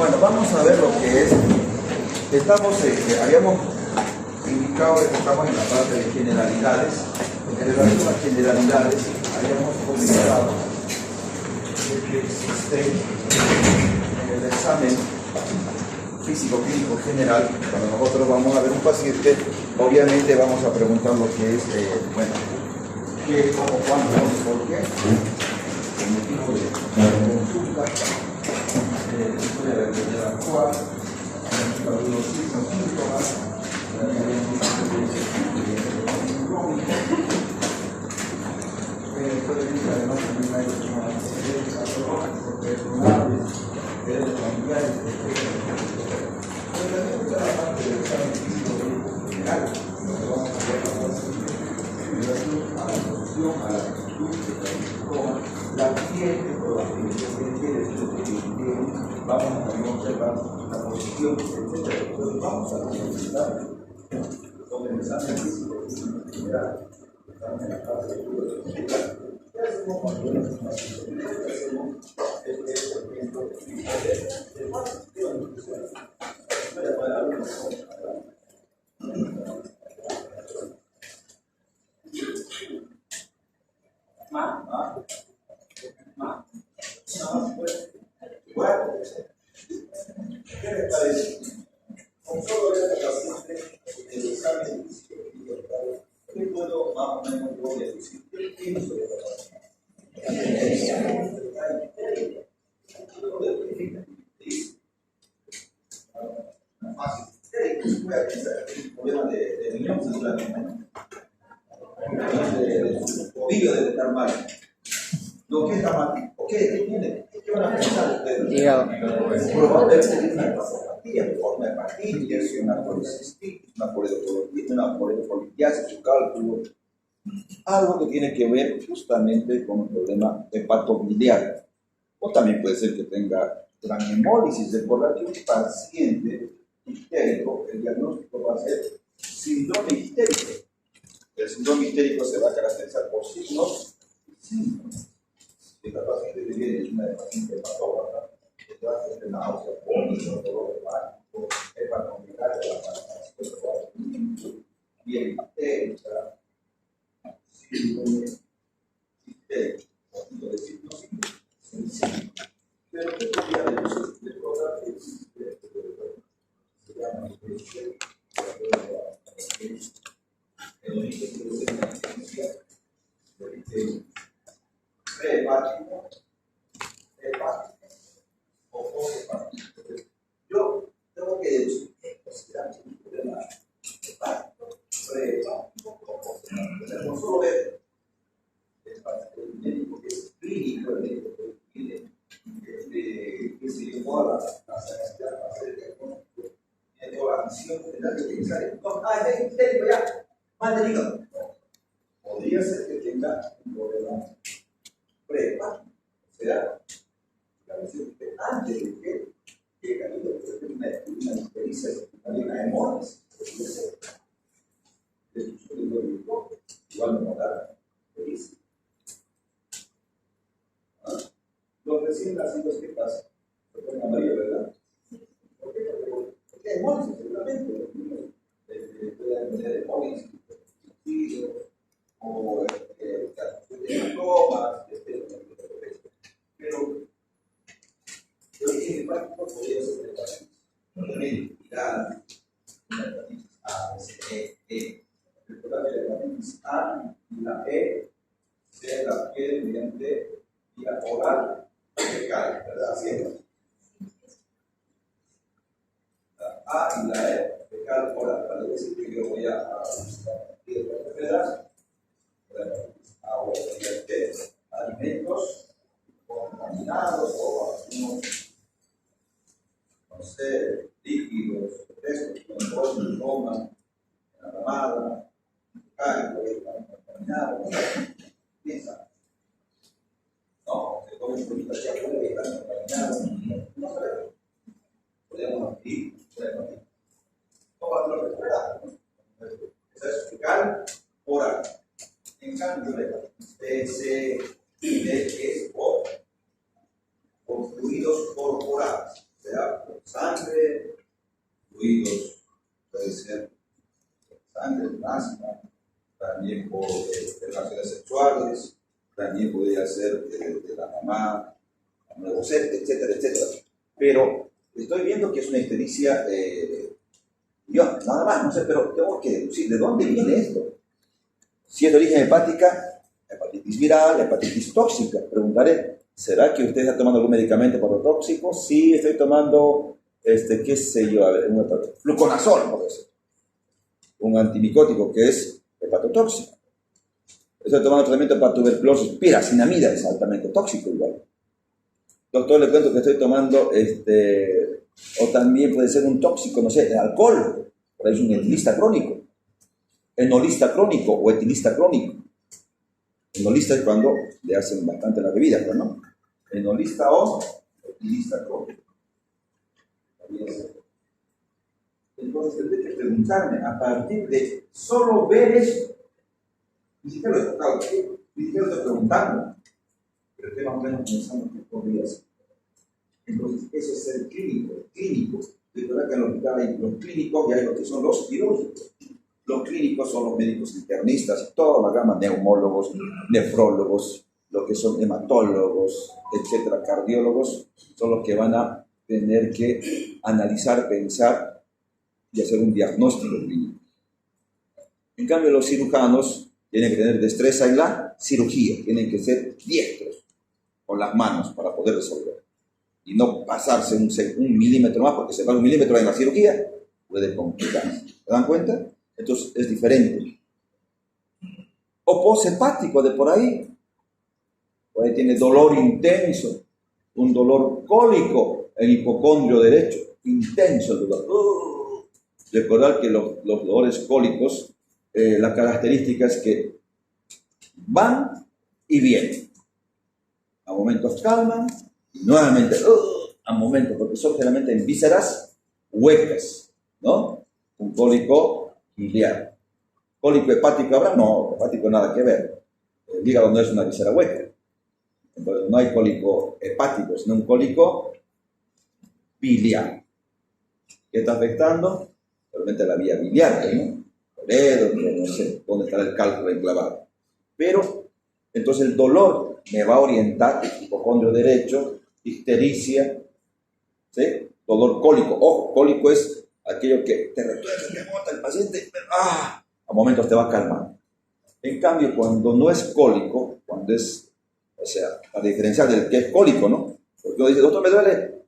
Bueno, vamos a ver lo que es. Habíamos indicado que estamos en la parte de generalidades. En relación a generalidades, habíamos comentado que existe en el examen físico-clínico general, cuando nosotros vamos a ver un paciente, obviamente vamos a preguntar lo que es, qué, cómo, cuándo, dónde, por qué, el motivo de consulta, historia de la actual, algunos síntomas, vamos a observar la posición, etc. Entonces vamos a necesitar con el examen físico general, estamos en la fase de general. ¿Qué hacemos cuando hacemos ¿qué les parece? Con solo ver esta paciente el examen físico, ¿qué puedo más o menos yo decir? ¿Qué pienso de la paciente? Fácil. Voy a pensar que el problema de riñón seguramente. El ovillo debe estar mal. ¿No? ¿Qué está mal? ¿O qué tiene? ¿Qué van a pensar ustedes? Probablemente tiene una hepatopatía en forma de hepatitis, una policistitis, una polipolitiasis, su cálculo. Algo que tiene que ver justamente con el problema hepatobiliar. O también puede ser que tenga gran hemólisis. Recordar que un paciente histérico, el diagnóstico va a ser síndrome histérico. El síndrome histérico se va a caracterizar por signos y síntomas. Esta paciente que viene es una paciente hepatópata, que va a tener náusea, vómito, dolor hepático, hepatobiliaria, la participación, bien histérica, síndrome histérico, de signos sencillos. Pero ¿qué podría recordar que existe? Se llama prehepático, hepático o posthepático. Yo tengo que decir que consideramos un problema hepático, prehepático o posthepático. No solo ver el médico que es clínico, el médico que tiene que se llevó a la sagacidad para hacer el diagnóstico, tiene toda la visión general de que sale. Es histérico ya, mantenido. Podría ser que tenga un problema prehepático, o sea, la versión que antes de que llega una experiencia, una hemólisis, igual no da experiencia. Los recién nacidos, ¿qué pasa? Se ponen amarillo, ¿verdad? ¿Por qué? Porque hemólisis, seguramente, los niños pueden tener hemólisis, o hematomas, pero el origen hepático podría ser de hepatitis viral, una hepatitis A, C, E. Recordad que la hepatitis A y la E se la adquieren mediante vía oral fecal, ¿verdad? Así es. La A y la E fecal oral, para decir que yo voy a ¿verdad? Agua de alimentos contaminados o algunos, no sé, líquidos, frescos, con goma, en la mamada, cálido, están contaminados, piensa, no, se comen frutas ya afuera y están contaminados, no sabemos, podemos adquirir, no va a ser recuperado, esa es fecal oral. En cambio, la hepatitis B, C y D es por fluidos corporales, o sea, también podría ser de la mamá, nuevo set, etcétera, etcétera. Pero estoy viendo que es una ictericia, yo nada más, no sé, pero tengo que deducir de dónde viene esto. Si es de origen hepática, hepatitis viral, hepatitis tóxica. Preguntaré, ¿será que usted está tomando algún medicamento hepatotóxico? Sí, estoy tomando, qué sé yo, a ver, fluconazol, por decir. Un antimicótico que es hepatotóxico. Estoy tomando tratamiento para tuberculosis, piracinamida, es altamente tóxico igual. Doctor, le cuento que estoy tomando, o también puede ser un tóxico, no sé, el alcohol, por ahí es un etilista crónico, enolista crónico o etilista crónico. Enolista es cuando le hacen bastante la bebida, pero no. Enolista o etilista crónico. Entonces tendré que preguntarme a partir de solo ver eso. Ni siquiera lo he tocado, ni siquiera lo estoy preguntando, pero estoy más o menos pensando que podría ser. Entonces, eso es ser clínico. Recuerda que en el hospital hay los clínicos y hay los que son los quirúrgicos. Los clínicos son los médicos internistas, toda la gama, neumólogos, nefrólogos, lo que son hematólogos, etcétera, cardiólogos, son los que van a tener que analizar, pensar y hacer un diagnóstico clínico. En cambio, los cirujanos tienen que tener destreza en la cirugía, tienen que ser diestros con las manos para poder resolver. Y no pasarse un milímetro más, porque se va un milímetro en la cirugía, puede complicarse. ¿Se dan cuenta? Entonces es diferente. O poshepático de por ahí tiene dolor intenso, un dolor cólico en el hipocondrio derecho, intenso el dolor. Recordar que los dolores cólicos, la característica es que van y vienen. A momentos calman, y nuevamente a momentos, porque son generalmente en vísceras huecas, ¿no? Un cólico biliar. Cólico hepático habrá, no, hepático nada que ver. El hígado no es una víscera hueca. Entonces no hay cólico hepático, sino un cólico biliar. ¿Qué está afectando? Realmente la vía biliar, ¿no? Toledo, no sé dónde estará el cálculo enclavado. Pero, entonces el dolor me va a orientar, hipocondrio derecho, ictericia, ¿sí? Dolor cólico. Ojo, cólico es aquello que te retuerce, te bota el paciente, a momentos te va a calmar. En cambio, cuando no es cólico, cuando es, o sea, para diferenciar del que es cólico, ¿no? Porque uno dice, doctor, me duele,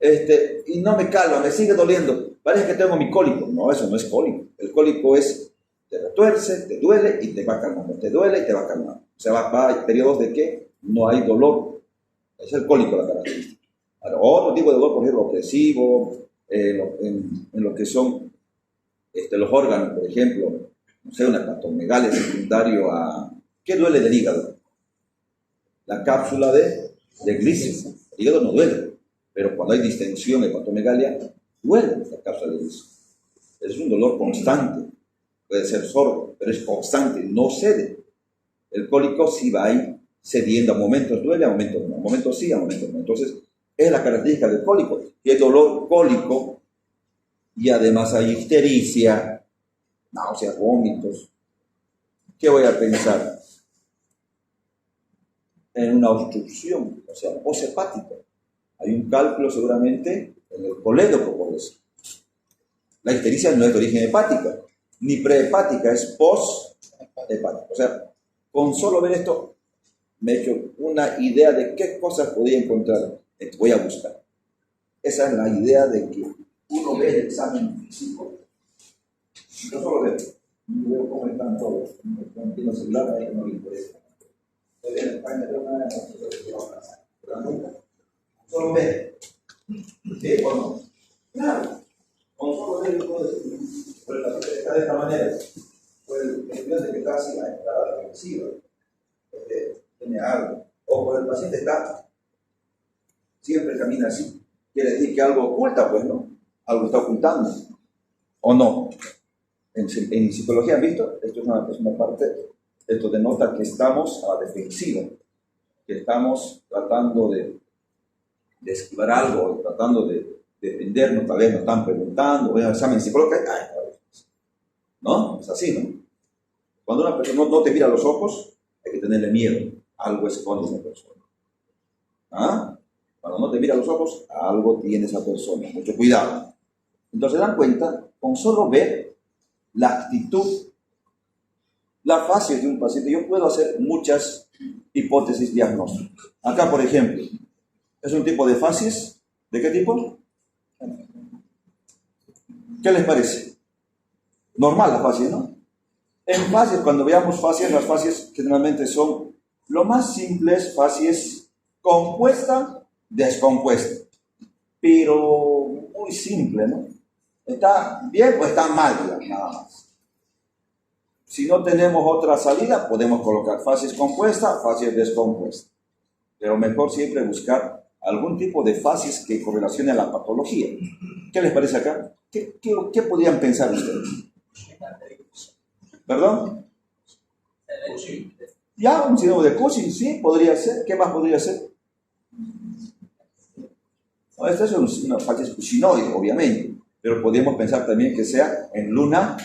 y no me calma, me sigue doliendo, parece que tengo mi cólico. No, eso no es cólico. El cólico es, te retuerce, te duele y te va calmando, te duele y te va calmando. O sea, va a periodos de que no hay dolor. Es el cólico la característica. Ahora, otro tipo de dolor, por ejemplo, opresivo, en lo que son los órganos, por ejemplo, no sé, una hepatomegalia secundario a... ¿Qué duele del hígado? La cápsula de glicina. El hígado no duele, pero cuando hay distensión, hepatomegalia, duele la cápsula de glicina. Es un dolor constante, puede ser sordo, pero es constante, no cede. El cólico sí va ahí cediendo, a momentos duele, a momentos no, a momentos sí, a momentos no. Entonces, es la característica del cólico, y el dolor cólico, y además hay ictericia, náuseas, vómitos. ¿Qué voy a pensar? En una obstrucción, o sea, poshepática. Hay un cálculo seguramente en el colédoco, por eso. La ictericia no es de origen hepática, ni prehepática, es poshepática. O sea, con solo ver esto, me he hecho una idea de qué cosas podía encontrar. Voy a buscar. Esa es la idea de que uno ve el examen físico. No solo veo cómo están todos. No tiene celular, ahí no me interesa. Estoy en España, pero nada de solo ve. ¿Sí o no? Claro. Con solo ver, yo puedo decir, pero el paciente está de esta manera. Pues el estudiante que está así va a entrar a la defensiva. Tiene algo. O por el paciente está, siempre camina así. Quiere decir que algo oculta, pues, ¿no? Algo está ocultando. ¿O no? En psicología, ¿han visto? Esto es una parte, esto denota que estamos a la defensiva, que estamos tratando de esquivar algo, tratando de defendernos, tal vez nos están preguntando, voy a examen psicológico, ¿no? Es así, ¿no? Cuando una persona no te mira a los ojos, hay que tenerle miedo. algo esconde esa persona. ¿Ah? Cuando no te mira a los ojos, algo tiene esa persona. Mucho cuidado. Entonces se dan cuenta, con solo ver la actitud, la fase de un paciente, yo puedo hacer muchas hipótesis diagnósticas. Acá, por ejemplo, es un tipo de fases. ¿De qué tipo? ¿Qué les parece? Normal la fase, ¿no? En fases, cuando veamos fases, las fases generalmente son lo más simples, fases compuesta, descompuesta. Pero muy simple, ¿no? ¿Está bien o está mal? Nada más. Si no tenemos otra salida, podemos colocar fases compuesta, fases descompuesta. Pero mejor siempre buscar algún tipo de fases que correlacione a la patología. ¿Qué les parece acá? ¿Qué podrían pensar ustedes? ¿Perdón? Ya, un síndrome de Cushing, sí, podría ser. ¿Qué más podría ser? No, esta es una fase cushinoide, obviamente, pero podríamos pensar también que sea en luna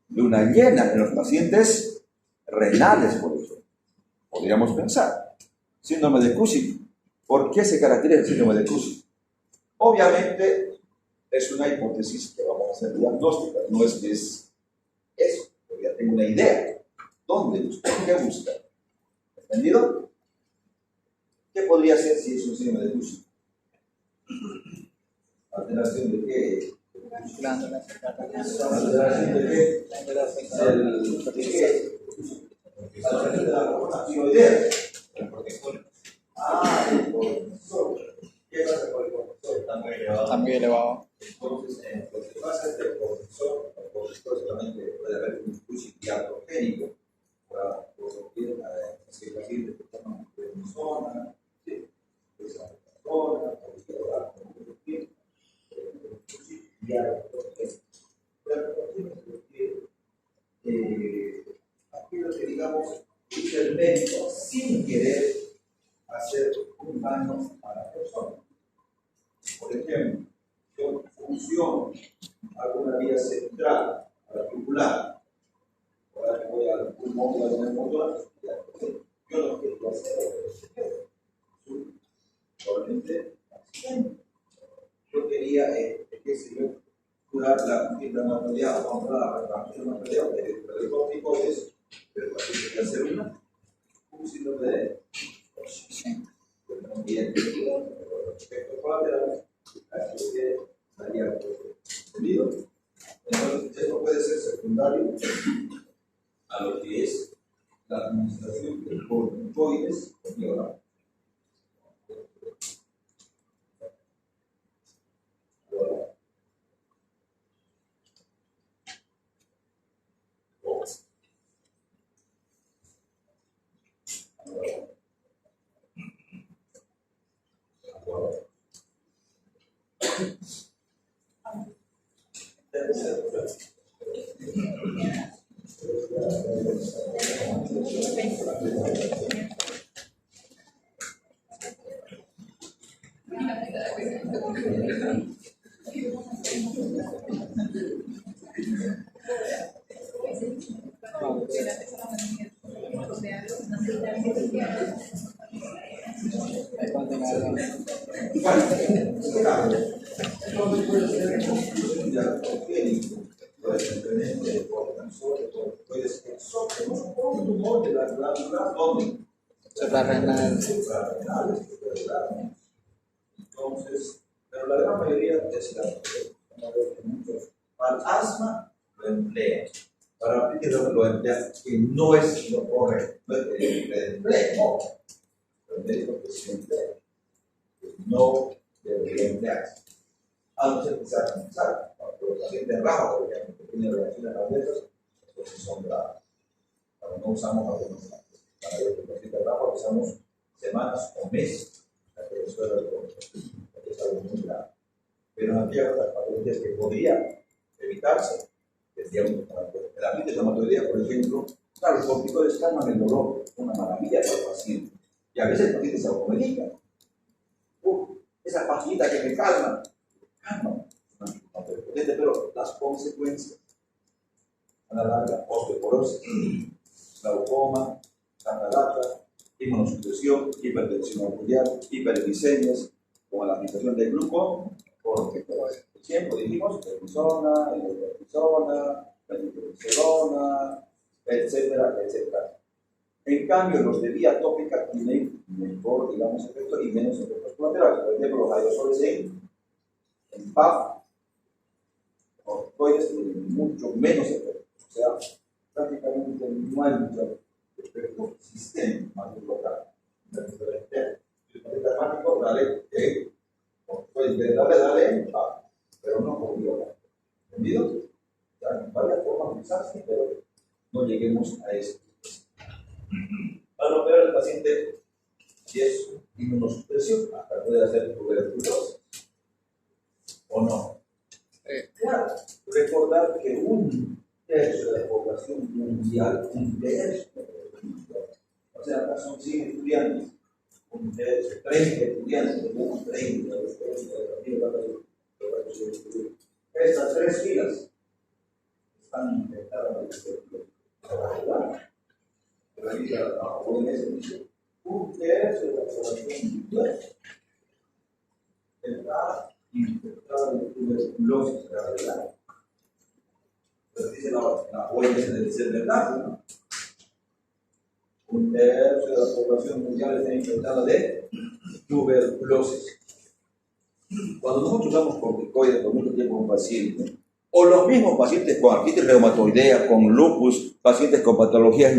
llena, en los pacientes renales, por ejemplo. Podríamos pensar. Síndrome de Cushing. ¿Por qué se caracteriza el síndrome de Cushing? Obviamente es una hipótesis que vamos a hacer diagnóstica, no es que es eso, pero ya tengo una idea. ¿Dónde buscar? ¿Qué buscar? ¿Entendido? ¿Qué podría ser si es un síndrome de Cushing? ¿Alteración de qué? ¿Alteración de qué? ¿De qué? ¿Alteración de la hormona tiroidea? El cortisol. El cortisol. ¿Qué pasa con el cortisol? Está muy elevado. Está muy elevado. Entonces, lo que pasa es que el cortisol solamente puede haber un Cushing diatrogénico, para producir aceilación de prednisona, esa zona, aquello que digamos intervengo sin querer hacer un daño a la persona. Por ejemplo, yo funciono alguna vía central, articular, ahora que voy al pulmón y al motor, yo no quiero hacer solamente yo quería, qué sé yo, curar la inflamatoria, controlar la inflamatoria de corticoides, pero para que quería hacer un síndrome de también efectos colaterales, así que estaría entendido. Entonces, esto puede ser secundario a lo que es la administración de corticoides, Entonces, pero la gran mayoría es para el asma lo emplea, para aplicar lo emplea, que no es lo correcto, no es que emplea, no, el médico que se emplea, no debería emplearse. A no ser que sea necesario, los pacientes raros, por ejemplo, que tienen reacciones nerviosas, entonces son graves. Pero no usamos algunos casos. Para los pacientes raros usamos semanas o meses hasta que resuelva el problema. Es algo muy grave. Pero en aquellas otras patologías que podrían evitarse, tendríamos que estar acuerdo. En la artritis reumatoidea, por ejemplo, claro, los corticoides calman el dolor, una maravilla para el paciente. Y a veces el paciente se automedica. Esa pastillita que me calma, pero las consecuencias a la larga, osteoporosis, glaucoma, catarata, inmunosupresión, hipertensión arterial, hiperglicemias, como la aplicación del glucocorticoide. Siempre dijimos prednisona, ilocortisona, prednisolona, etcétera, etcétera. En cambio, los de vía tópica tienen mejor, digamos, efecto y menos efectos colaterales. Por ejemplo, los aerosoles en PAF, corticoides tienen mucho menos efecto. O sea, prácticamente no hay mucho efecto sistémico más local. El dramático, dale, dale en PAF, pero no por vía. ¿Entendido? O sea, hay varias formas de usarse, pero no lleguemos a eso. Al operar el paciente, si es inmunosupresión, hasta puede hacer tuberculosis. ¿O no? Claro, recordar que un tercio de la población mundial, o sea, acá son 100 estudiantes, un tercio, 30 estudiantes, tenemos 30, estas 3 filas están infectadas de tuberculosis. La OMS dice, un tercio de la población mundial está infectada de tuberculosis gravedad. Pero dice la OMS debe ser verdad, ¿no? Un tercio de la población mundial está infectada de tuberculosis. Cuando nosotros usamos corticoides por mucho tiempo a un paciente, o los mismos pacientes con artritis reumatoidea, con lupus, pacientes con patologías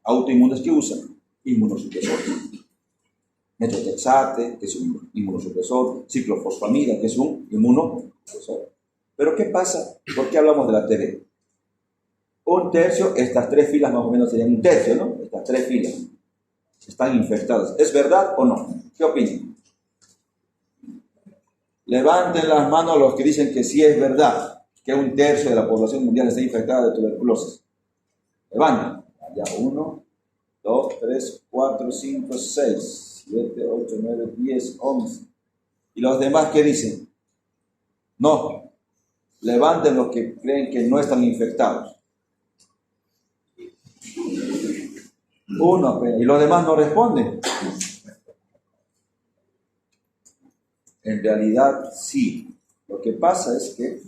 autoinmunes que usan inmunosupresores. Metotrexate, que es un inmunosupresor, ciclofosfamida, que es un inmunosupresor. Pero ¿qué pasa? ¿Por qué hablamos de la TV? Un tercio, estas 3 filas más o menos serían un tercio, ¿no? Estas 3 filas están infectadas. ¿Es verdad o no? ¿Qué opinan? Levanten las manos los que dicen que sí es verdad que un tercio de la población mundial está infectada de tuberculosis. Levanten. Ya 1, 2, 3, 4, 5, 6, 7, 8, 9, 10, 11. ¿Y los demás qué dicen? No. Levanten los que creen que no están infectados. 1, y los demás no responden. En realidad sí. Lo que pasa es que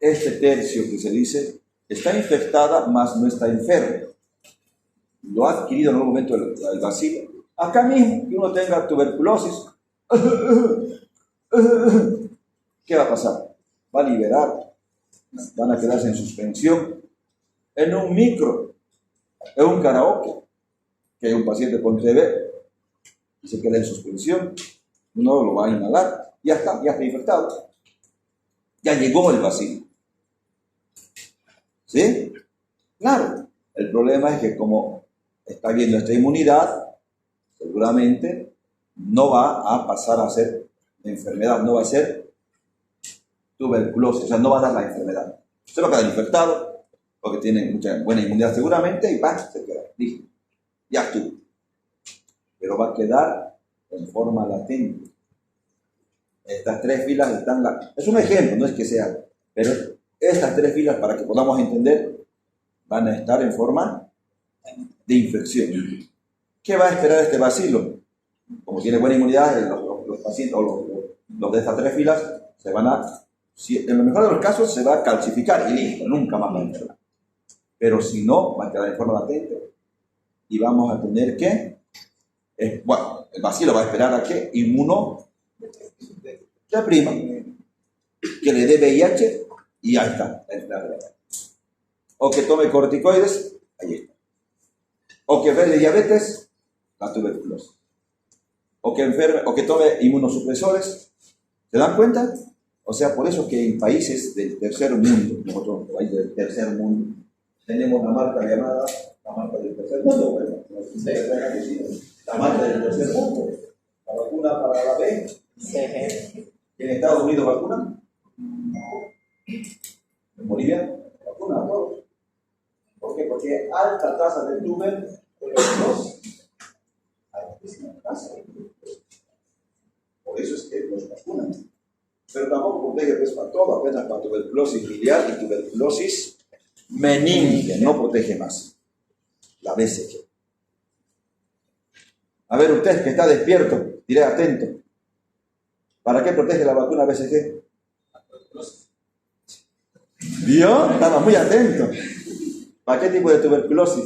este tercio que se dice está infectada, mas no está enferma. Lo ha adquirido en algún momento el bacilo. Acá mismo, que uno tenga tuberculosis, ¿qué va a pasar? Va a liberar, van a quedarse en suspensión. En un micro, en un karaoke, que hay un paciente con TB y se queda en suspensión, uno lo va a inhalar, ya está infectado. Ya llegó el bacilo. ¿Sí? Claro, el problema es que como está viendo esta inmunidad, seguramente no va a pasar a ser enfermedad, no va a ser tuberculosis, o sea, no va a dar la enfermedad. Se va a quedar infectado, porque tiene mucha buena inmunidad seguramente, y se queda, listo, ya estuvo. Pero va a quedar en forma latente. Estas 3 filas están... Es un ejemplo, no es que sea... Pero estas 3 filas, para que podamos entender, van a estar en forma de infección. ¿Qué va a esperar este bacilo? Como tiene buena inmunidad, los pacientes, o los de estas 3 filas, se van a... en lo mejor de los casos, se va a calcificar y listo, nunca más va a enfermar. Pero si no, va a quedar en forma latente y vamos a tener que... bueno, el bacilo va a esperar a que prima, que le dé VIH y ya está, la enfermedad. O que tome corticoides, ahí está. O que enferme de diabetes, la tuberculosis. O que tome inmunosupresores. ¿Se dan cuenta? O sea, por eso que en países del tercer mundo, nosotros, países del tercer mundo, tenemos una marca llamada la marca del tercer mundo. Bueno, la marca del tercer mundo. La vacuna para la B. ¿En Estados Unidos vacunan? ¿En Bolivia? Vacunan a todos. ¿Por qué? Porque hay alta tasa de tuberculosis. Altísima tasa. Por eso es que los vacunan. Pero tampoco protege pues, para todo, apenas para tuberculosis biliar y tuberculosis meningia. No protege más. La BCG. A ver, usted que está despierto, diré atento. ¿Para qué protege la vacuna BCG? ¿Vio? Estaba muy atento. ¿Para qué tipo de tuberculosis?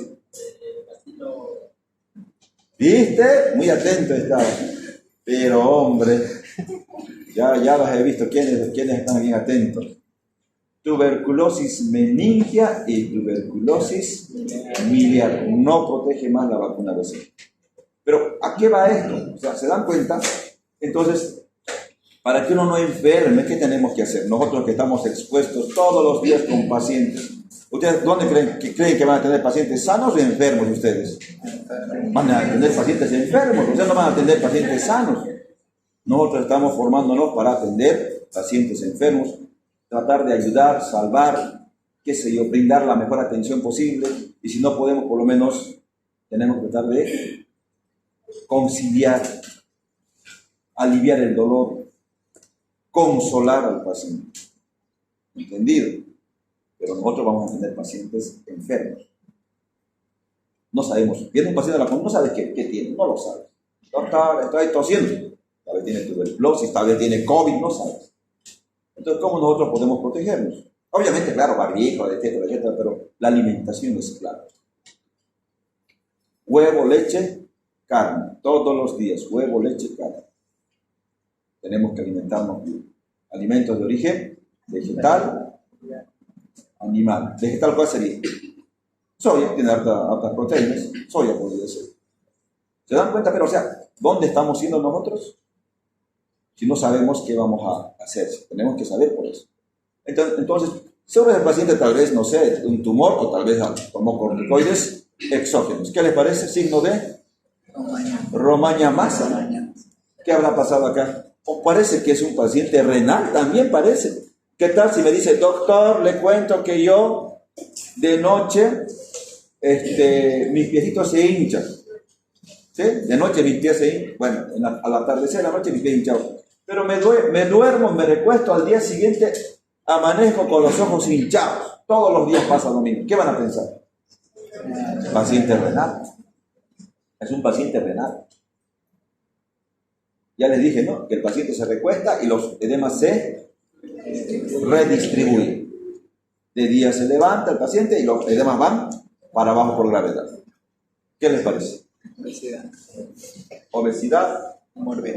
¿Viste? Muy atento estaba. Pero hombre, ya los he visto. ¿Quiénes están bien atentos? Tuberculosis meningia y tuberculosis miliar. No protege más la vacuna BCG. Pero ¿a qué va esto? O sea, ¿se dan cuenta? Entonces, para que uno no enferme, ¿qué tenemos que hacer? Nosotros que estamos expuestos todos los días con pacientes. ¿Ustedes dónde creen que van a tener pacientes sanos o enfermos ustedes? Van a atender pacientes enfermos, ustedes no van a atender pacientes sanos. Nosotros estamos formándonos para atender pacientes enfermos, tratar de ayudar, salvar, qué sé yo, brindar la mejor atención posible. Y si no podemos, por lo menos tenemos que tratar de conciliar, aliviar el dolor, consolar al paciente. ¿Entendido? Pero nosotros vamos a tener pacientes enfermos. No sabemos. Viene un paciente a la consulta, no sabes qué tiene, no lo sabes. Está ahí tosiendo. Tal vez tiene tuberculosis, tal vez tiene COVID, no sabes. Entonces, ¿cómo nosotros podemos protegernos? Obviamente, claro, barbijo, etcétera, etcétera, pero la alimentación es clara. Huevo, leche, carne. Todos los días, huevo, leche, carne. Tenemos que alimentarnos bien. Alimentos de origen vegetal, animal. ¿Vegetal cuál sería? Soya, tiene hartas proteínas. Soya podría ser. ¿Se dan cuenta? Pero, o sea, ¿dónde estamos siendo nosotros? Si no sabemos qué vamos a hacer. Tenemos que saber por eso. Entonces, sobre el paciente tal vez, no sé, un tumor o tal vez tomó corticoides exógenos. ¿Qué les parece? Signo de Romaña masa. ¿Qué habrá pasado acá? O parece que es un paciente renal, también parece. ¿Qué tal si me dice, doctor, le cuento que yo de noche, mis piecitos se hinchan? ¿Sí? De noche mis pies se hinchan. Bueno, al atardecer de la noche mis pies hinchados. Pero me duermo, me recuesto, al día siguiente amanezco con los ojos hinchados. Todos los días pasa lo mismo. ¿Qué van a pensar? Paciente renal. Es un paciente renal. Ya les dije, ¿no? Que el paciente se recuesta y los edemas se redistribuyen. De día se levanta el paciente y los edemas van para abajo por gravedad. ¿Qué les parece? Obesidad. Morbidez.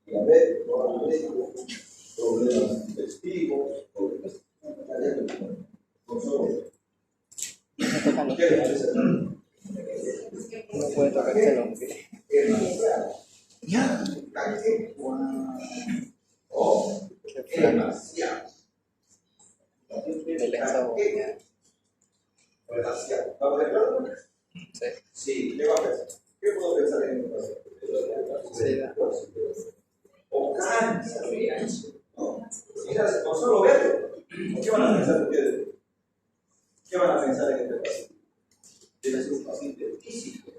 Diabetes, problemas digestivos, ¿qué les parece? No puede tocarse el hombre. Qué demasiado. ¿Estamos de acuerdo? Sí. Sí, ¿qué va a pensar? ¿Qué puedo pensar en el paciente? O cáncer. ¿No? Quizás con solo verlo. ¿Qué van a pensar ustedes? ¿Qué van a pensar en este paciente? Debe ser un paciente físico,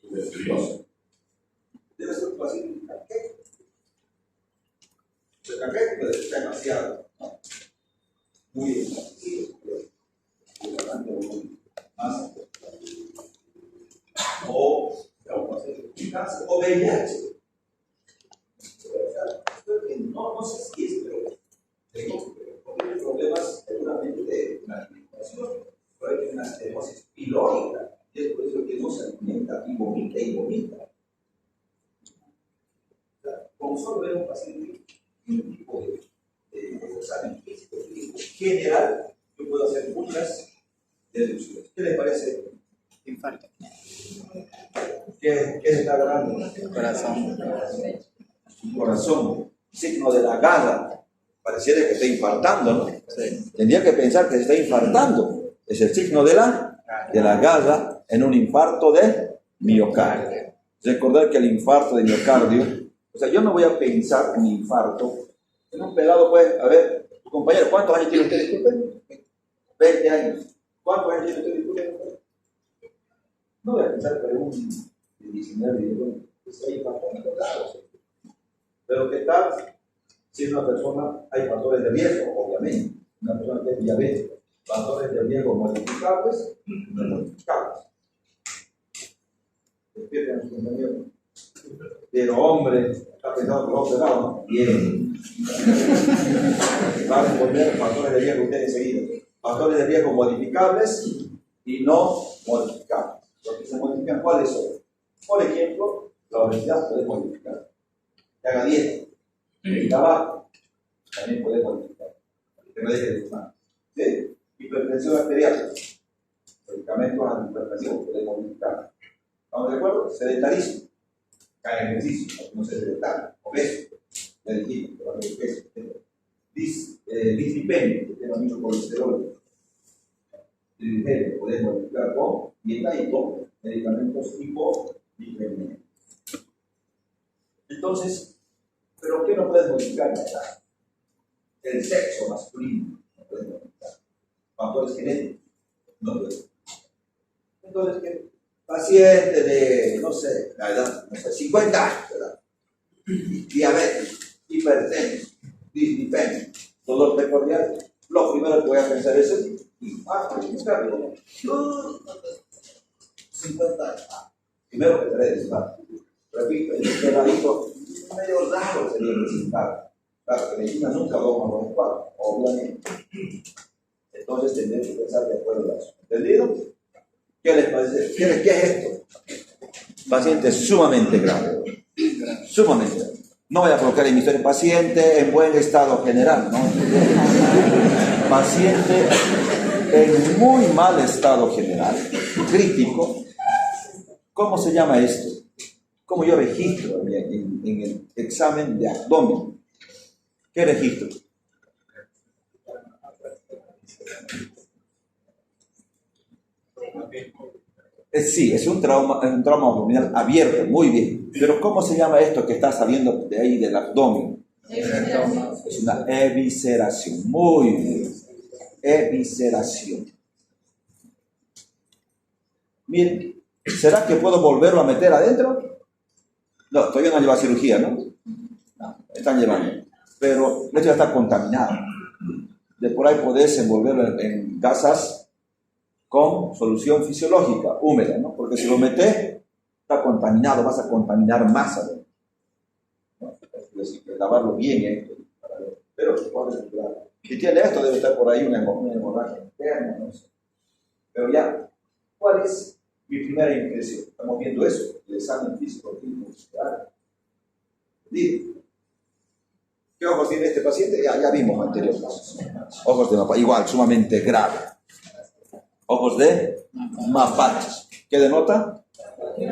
tuberculoso. Debe ser un paciente caquético. El caquético es demasiado, ¿no? Muy expansivo, muy más. O cáncer, o VIH. No sé si es, pero tengo problemas seguramente de la alimentación. Puede tener una estenosis pilórica, y es por eso que no se alimenta y vomita. O sea, como solo veo un paciente en un tipo de examen físico general, yo puedo hacer muchas deducciones. ¿Qué les parece? Infarto. ¿Qué se está agarrando? Corazón. Su corazón, signo de la garra. Pareciera que está infartando, ¿no? Sí. Tendría que pensar que se está infartando. Es el signo de la garra en un infarto de miocardio. Recordar que el infarto de miocardio, o sea, yo no voy a pensar en infarto en un pelado, pues, a ver, tu compañero, ¿cuántos años tiene usted? Disculpen. 20 años. ¿Cuántos años tiene usted? Disculpen. No voy a pensar que un de 19 que se haya infartado, claro. Pero ¿qué tal si es una persona, hay factores de riesgo, obviamente? Una persona que es diabética, factores de riesgo modificables, no modificables. Despierten a su compañero. Pero hombre, está pensando que lo pegado, ¿no? Bien. Va a responder factores de riesgo usted enseguida. Factores de riesgo modificables y no modificables. Los que se modifican, ¿cuáles son? Por ejemplo, la obesidad puede modificar. Que haga dieta. El tabaco también puede modificar. Que no deje de fumar. ¿Sí? Hipertensión arterial. Medicamentos antihipertensión pueden modificar. ¿Estamos de acuerdo? Sedentarismo. Cae en ejercicio, no se sedentario. Obeso. Le dijimos, dislipemia, que tiene mucho colesterol. Puede modificar con dieta y con medicamentos tipo dislipemia. Entonces, ¿pero qué no puedes modificar? El sexo masculino no puedes modificar. Factores genéticos no puedes. Entonces, ¿qué? Paciente de, no sé, la edad, no sé, 50 años, ¿verdad? Diabetes, hipertenso, dislipemia, dolor precordial. Lo primero que voy a pensar es el impacto, es rápido. 50 años. Primero que trae despacio. Repito, el peladito medio raro sería el resultado. Claro, que medicina nunca vamos a los cuadros, obviamente. Entonces tendremos que pensar de acuerdo a eso. ¿Entendido? ¿Qué les parece? ¿Qué es esto? Paciente sumamente grave. Sumamente grave. No voy a colocar en mi historia paciente en buen estado general, ¿no? Paciente en muy mal estado general, crítico. ¿Cómo se llama esto? ¿Cómo yo registro en el examen de abdomen? ¿Qué registro? Sí, es un trauma abdominal abierto, muy bien. Pero ¿cómo se llama esto que está saliendo de ahí del abdomen? Es una evisceración, muy bien. Evisceración. Miren, ¿será que puedo volverlo a meter adentro? No, todavía no lleva cirugía, ¿no? No, están llevando. Pero el hecho ya está contaminado. De por ahí podés envolverlo en gasas con solución fisiológica, húmeda, ¿no? Porque si lo metes, está contaminado, vas a contaminar más adentro. ¿No? Es decir, que lavarlo bien, para ver. Pero se puede recuperar. Si tiene esto, debe estar por ahí una hemorragia interna, no sé. Pero ya, ¿cuál es mi primera impresión? Estamos viendo eso, el examen físico, clínico, muscular. ¿Qué ojos tiene este paciente? Ya vimos anteriormente. Ojos de mapache, igual, sumamente grave. Ojos de mapaches. ¿Qué denota?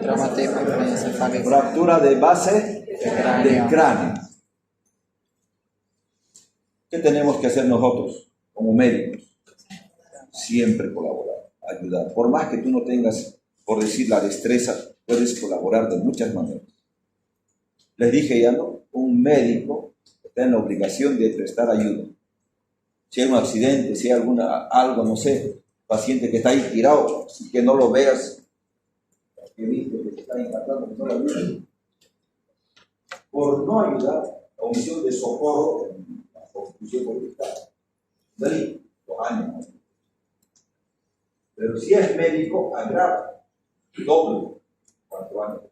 Traumatismo encefálico. Fractura de base del cráneo. ¿Qué tenemos que hacer nosotros como médicos? Siempre colaborar, ayudar. Por más que tú no tengas, por decir, la destreza, puedes colaborar de muchas maneras. Les dije ya, ¿no? Un médico está en la obligación de prestar ayuda. Si hay un accidente, si hay algo, no sé, paciente que está ahí tirado, que no lo veas, que viste que te está impactando, que no lo veas. Por no ayudar, la omisión de socorro en la constitución política, delito, 2 años. Pero si es médico, agrava, doble, 4 años.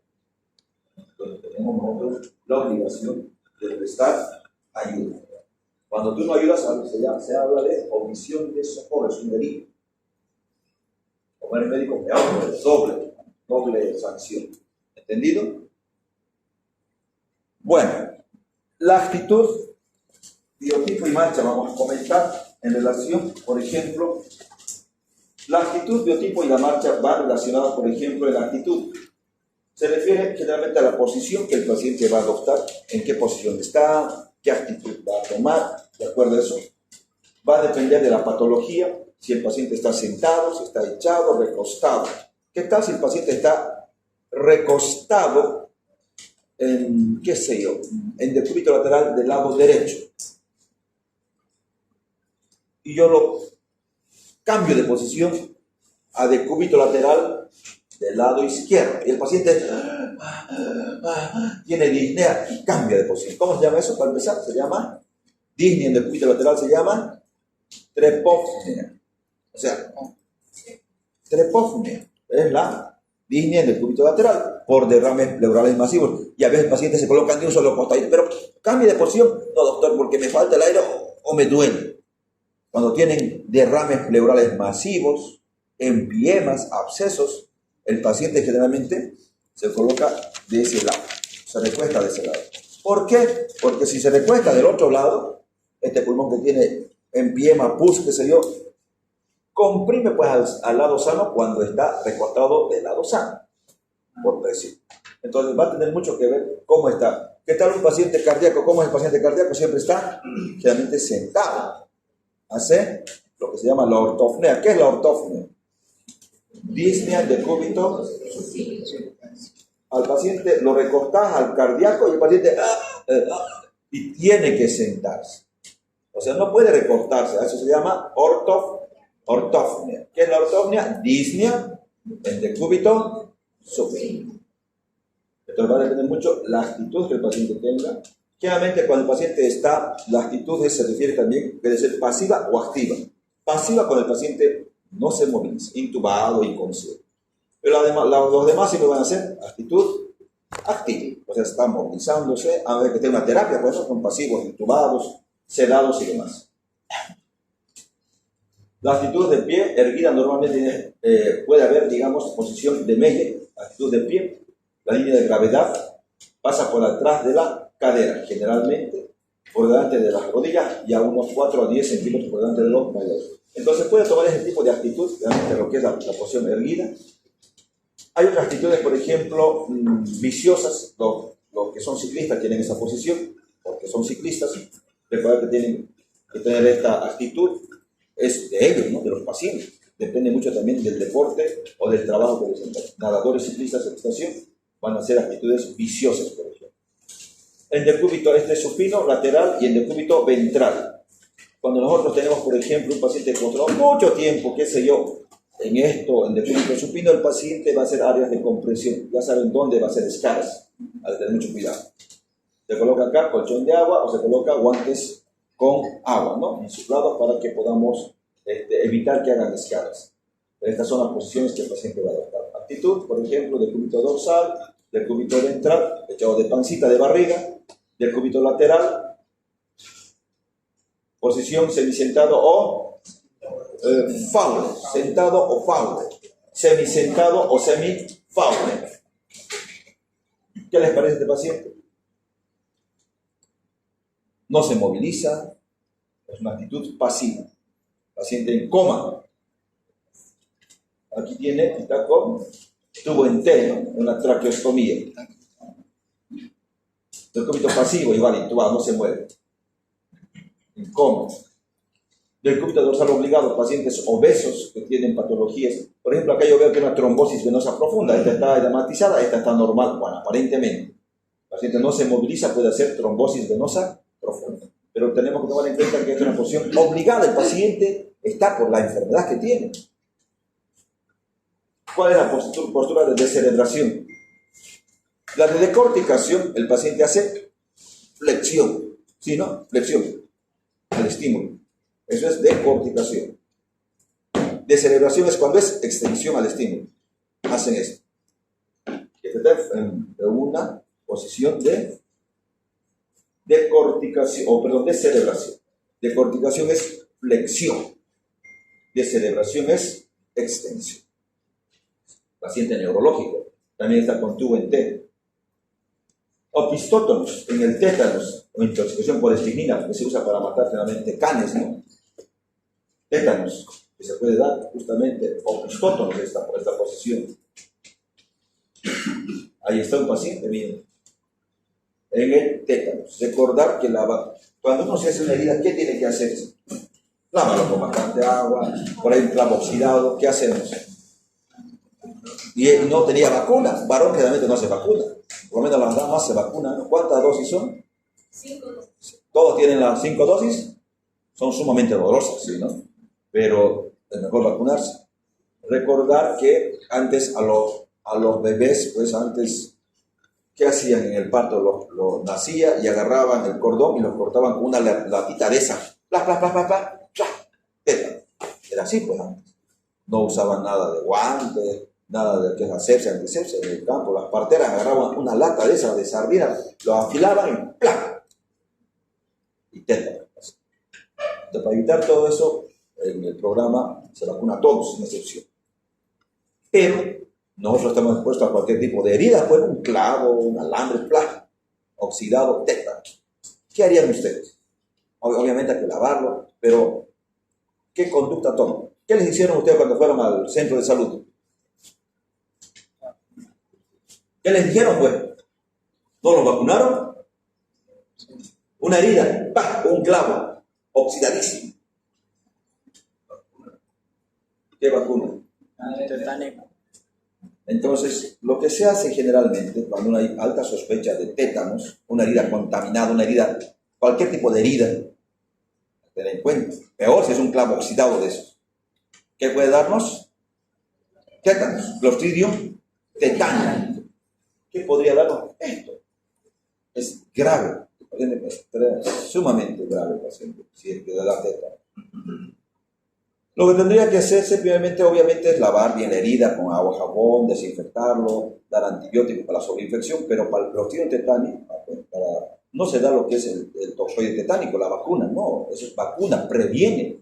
Entonces tenemos nosotros la obligación de prestar ayuda. Cuando tú no ayudas, se habla de omisión de socorro, es un delito. Como eres médico, doble sanción. ¿Entendido? Bueno, la actitud, biotipo y marcha vamos a comentar en relación, por ejemplo, la actitud, biotipo y la marcha van relacionadas, por ejemplo, en la actitud. Se refiere generalmente a la posición que el paciente va a adoptar, en qué posición está, qué actitud va a tomar, ¿de acuerdo a eso? Va a depender de la patología, si el paciente está sentado, si está echado, recostado. ¿Qué tal si el paciente está recostado en, qué sé yo, en decúbito lateral del lado derecho? Y yo lo cambio de posición a decúbito lateral del lado izquierdo. Y el paciente tiene disnea y cambia de posición. ¿Cómo se llama eso? Para empezar, se llama disnea en decúbito lateral, se llama trepopnea. O sea, trepopnea es la disnea en el cúbito lateral por derrames pleurales masivos. Y a veces el paciente se colocan de un solo costado. Pero cambie de posición. No, doctor, porque me falta el aire o me duele. Cuando tienen derrames pleurales masivos, empiemas, abscesos, el paciente generalmente se coloca de ese lado, se recuesta de ese lado. ¿Por qué? Porque si se recuesta del otro lado, este pulmón que tiene empiema, pus, qué sé yo, comprime pues al lado sano cuando está recostado del lado sano, por presión. Entonces va a tener mucho que ver cómo está. ¿Qué tal un paciente cardíaco? ¿Cómo es el paciente cardíaco? Siempre está generalmente sentado. Hace lo que se llama la ortopnea. ¿Qué es la ortopnea? Disnea de cúbito. Al paciente lo recostás al cardíaco y el paciente y tiene que sentarse. O sea, no puede recostarse. Eso se llama ortopnea. ¿Qué es la ortopnea? Disnea en decúbito supino. Entonces va a depender mucho la actitud que el paciente tenga. Generalmente cuando el paciente está, la actitud se refiere también, puede ser pasiva o activa. Pasiva cuando el paciente no se moviliza, intubado, inconsciente. Pero además, los demás siempre van a ser actitud activa. O sea, están movilizándose, a ver que tenga una terapia, pues son pasivos, intubados, sedados y demás. La actitud de pie erguida normalmente puede haber, digamos, posición de Meyer, actitud de pie. La línea de gravedad pasa por atrás de la cadera, generalmente por delante de las rodillas y a unos 4 a 10 centímetros por delante de los mayores. Entonces puede tomar ese tipo de actitud, realmente lo que es la posición erguida. Hay otras actitudes, por ejemplo, viciosas. Los que son ciclistas tienen esa posición, porque son ciclistas. Recuerda que tienen que tener esta actitud, es de ellos, ¿no? De los pacientes. Depende mucho también del deporte o del trabajo que desempeñan. Nadadores, ciclistas en estación van a hacer actitudes viciosas, por ejemplo. En decúbito supino, lateral y en decúbito ventral. Cuando nosotros tenemos, por ejemplo, un paciente con mucho tiempo, qué sé yo, en decúbito supino, el paciente va a hacer áreas de compresión. Ya saben dónde va a hacer escalas. Hay que tener mucho cuidado. Se coloca acá colchón de agua o se coloca guantes con agua, ¿no? Insuflados para que podamos evitar que hagan escalas. Estas son las posiciones que el paciente va a adoptar. Actitud, por ejemplo, decúbito dorsal, decúbito ventral, echado de pancita, de barriga, decúbito lateral, posición semisentado o faule, sentado o faule, semisentado o semifaule. ¿Qué les parece a este paciente? No se moviliza, es una actitud pasiva. Paciente en coma. Aquí está con tubo entero, una traqueostomía. Decúbito pasivo, igual, intubado, no se mueve. En coma. Decúbito dorsal obligado, pacientes obesos que tienen patologías. Por ejemplo, acá yo veo que una trombosis venosa profunda. Esta está edematizada, esta está normal. Bueno, aparentemente. El paciente no se moviliza, puede hacer trombosis venosa profunda. Pero tenemos que tomar en cuenta que es una posición obligada. El paciente está por la enfermedad que tiene. ¿Cuál es la postura de descerebración? La de decorticación, el paciente hace flexión. ¿Sí, no? Flexión al estímulo. Eso es decorticación. Descerebración es cuando es extensión al estímulo. Hacen esto. Esta es una posición de decorticación, descerebración. Decorticación es flexión. Descerebración es extensión. Paciente neurológico, también está con tubo entero. Opistótonos, en el tétanos, o intoxicación por estricnina, que se usa para matar generalmente canes, ¿no? Tétanos, que se puede dar justamente opistótonos por esta posición. Ahí está un paciente, miren, en el tétanos. Recordar que cuando uno se hace una herida, ¿qué tiene que hacerse? Lávalo con bastante agua, por ahí un clavo oxidado, ¿qué hacemos? Y él no tenía vacuna. Varón generalmente no hace vacuna. Por lo menos las damas se vacunan, ¿no? ¿Cuántas dosis son? 5 dosis. ¿Todos tienen las 5 dosis? Son sumamente dolorosas, ¿sí, no? Pero es mejor vacunarse. Recordar que antes a los bebés, pues antes, ¿qué hacían en el parto? Los nacía y agarraban el cordón y los cortaban con una latita de esa. Era así, pues antes. No usaban nada de guantes, nada de que es asepsia, antisepsia, en el campo, las parteras agarraban una lata de esas de sardinas, lo afilaban y ¡plá! Y tétano. Entonces, para evitar todo eso, en el programa se vacuna a todos, sin excepción. Pero nosotros estamos expuestos a cualquier tipo de herida, pues un clavo, un alambre, ¡plá! Oxidado, tétano. ¿Qué harían ustedes? Obviamente hay que lavarlo, pero ¿qué conducta toman? ¿Qué les hicieron ustedes cuando fueron al centro de salud? ¿Qué les dijeron, pues? ¿No los vacunaron? Una herida, ¡pah! Un clavo, oxidadísimo. ¿Qué vacuna? Tetánico. Entonces, lo que se hace generalmente cuando hay alta sospecha de tétanos, una herida contaminada, una herida, cualquier tipo de herida, ten en cuenta, peor si es un clavo oxidado de esos. ¿Qué puede darnos? Tétanos, Clostridium tetani. ¿Qué podría darnos? Esto. Es grave, es sumamente grave el paciente, si es que da tétano. Lo que tendría que hacerse primeramente, obviamente, es lavar bien la herida con agua, jabón, desinfectarlo, dar antibióticos para la sobreinfección, pero para el Clostridium tetani, no se da lo que es el toxoide tetánico, la vacuna, no, eso es vacuna, previene.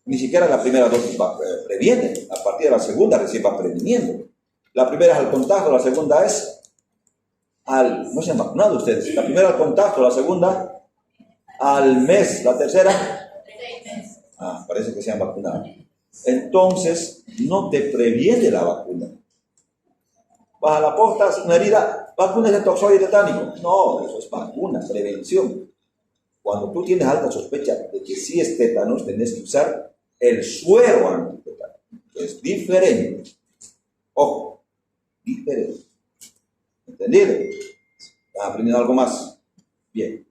Ni siquiera la primera dosis previene, a partir de la segunda recién va previniendo. La primera es al contagio, la segunda es no se han vacunado ustedes, la primera al contagio, la segunda al mes, la tercera, parece que se han vacunado. Entonces, no te previene la vacuna. Vas a la posta, una herida, vacuna de toxoide tetánico. No, eso es vacuna, prevención. Cuando tú tienes alta sospecha de que sí es tétanos, tenés que usar el suero antitetánico, que es diferente. Ojo, diferente. ¿Entendido? ¿Has aprendido algo más? Bien.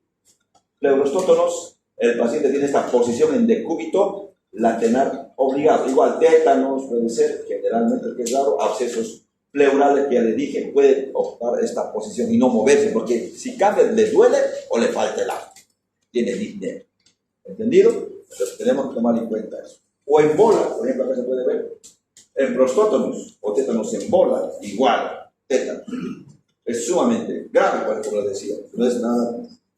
Pleurostótonos, el paciente tiene esta posición en decúbito lateral obligado. Igual, tétanos puede ser, generalmente, que es raro, abscesos pleurales que ya le dije, puede optar esta posición y no moverse, porque si cambia, le duele o le falta el aire. Tiene disnea. ¿Entendido? Entonces tenemos que tomar en cuenta eso. O en bola, por ejemplo, acá se puede ver. En prostótonos o tétanos en bola, igual, tétanos. Es sumamente grave, como les decía. No es nada.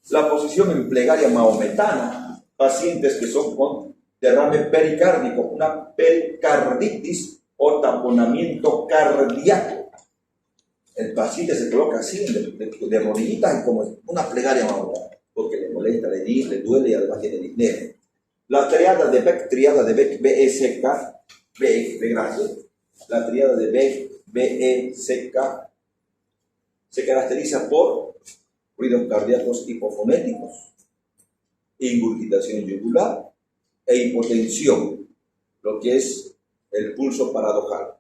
La posición en plegaria maometana, pacientes que son con derrame pericárdico, una pericarditis o taponamiento cardíaco. El paciente se coloca así, de rodillitas, y como una plegaria maometana, porque le molesta, le duele y además tiene disnea. La triada de Beck, BECK, B grande, la triada de Beck, BECK, se caracteriza por ruidos cardíacos hipofonéticos, ingurgitación yugular e hipotensión, lo que es el pulso paradojal.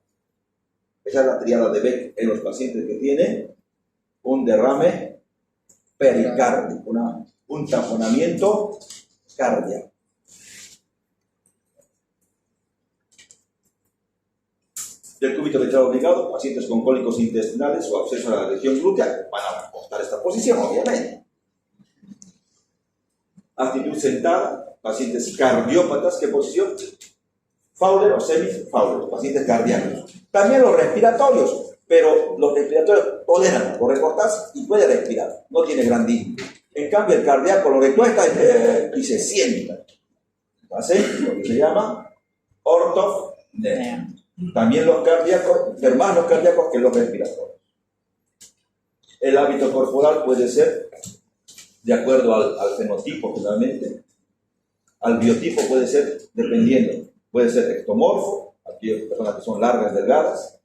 Esa es la triada de Beck en los pacientes que tienen un derrame pericárdico, un taponamiento cardíaco. Del cúbito ventral obligado, pacientes con cólicos intestinales o absceso a la región glútea van a apostar esta posición, obviamente. Actitud sentada, pacientes cardiópatas, ¿qué posición? Fowler o semi-Fowler, pacientes cardíacos. También los respiratorios, pero los respiratorios toleran, lo recortas y puede respirar, no tiene gran digno. En cambio, el cardíaco lo recuesta y se sienta. ¿Hace? Lo que se llama ortopnea. También los cardíacos, más los cardíacos que los respiratorios. El hábito corporal puede ser, de acuerdo al fenotipo generalmente, al biotipo puede ser, dependiendo, puede ser ectomorfo, aquí hay personas que son largas, delgadas,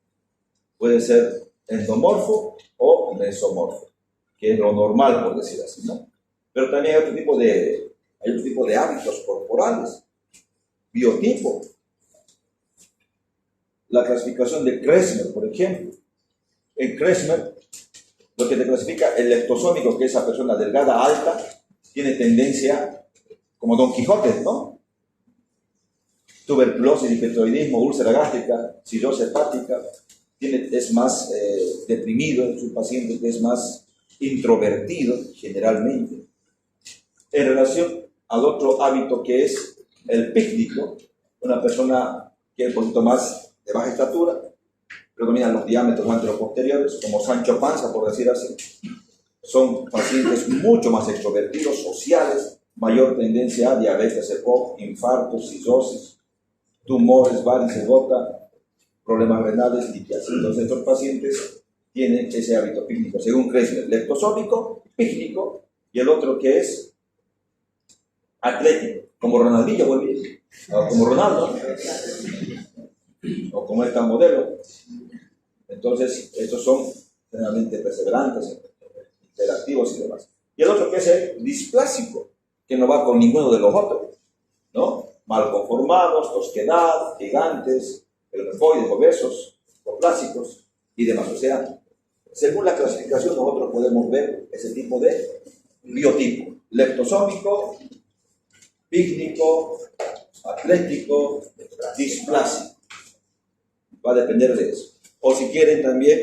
puede ser endomorfo o mesomorfo, que es lo normal, por decir así, ¿no? Pero también hay otro tipo de hábitos corporales, biotipo. La clasificación de Kresmer, por ejemplo. En Kresmer, lo que te clasifica el leptosómico, que es esa persona delgada, alta, tiene tendencia, como Don Quijote, ¿no? Tuberculosis, hipertiroidismo, úlcera gástrica, cirrosis hepática, es más deprimido, es un paciente que es más introvertido, generalmente. En relación al otro hábito que es el pícnico, una persona que es un poquito más de baja estatura, predominan los diámetros anteroposteriores, como Sancho Panza, por decir así. Son pacientes mucho más extrovertidos, sociales, mayor tendencia a diabetes EPOC, infartos, cirrosis, tumores, varices, gota, problemas renales, litiasis. Entonces, estos pacientes tienen ese hábito pícnico, según Kressler, leptosómico, pícnico, y el otro que es atlético, como Ronaldinho, o como Ronaldo, o como esta modelo. Entonces, estos son generalmente perseverantes, interactivos y demás. Y el otro que es el displásico, que no va con ninguno de los otros, ¿no? Mal conformados, tosquedad, gigantes, elmefoides, obesos, plásicos y demás. O sea, según la clasificación nosotros podemos ver ese tipo de biotipo: leptosómico, pícnico, atlético, displásico. Va a depender de eso. O si quieren también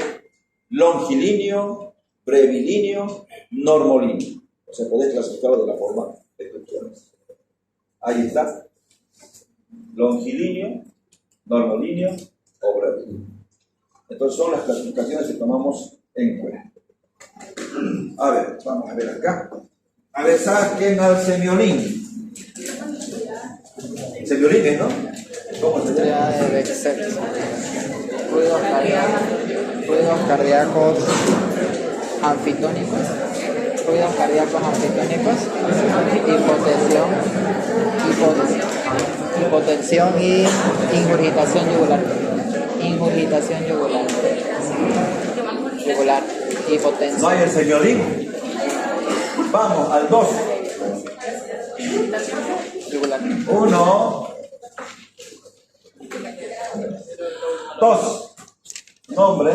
longilíneo, brevilíneo, normolíneo. O sea, podéis clasificarlo de la forma de que quieras. Ahí está. Longilíneo, normolíneo o brevilíneo. Entonces son las clasificaciones que tomamos en cuenta. A ver, vamos a ver acá. A ver, saquen al semiolín. Semiolín, ¿no? ¿Cómo se llama? De Bexel. Ruidos cardíacos anfitónicos. Ruidos cardíacos anfitónicos. Hipotensión y ingurgitación yugular. Ingurgitación yugular. Yugular. Hipotensión. ¿No hay el semiolín? Vamos, al 2. Yugular. 1, 2. Nombre.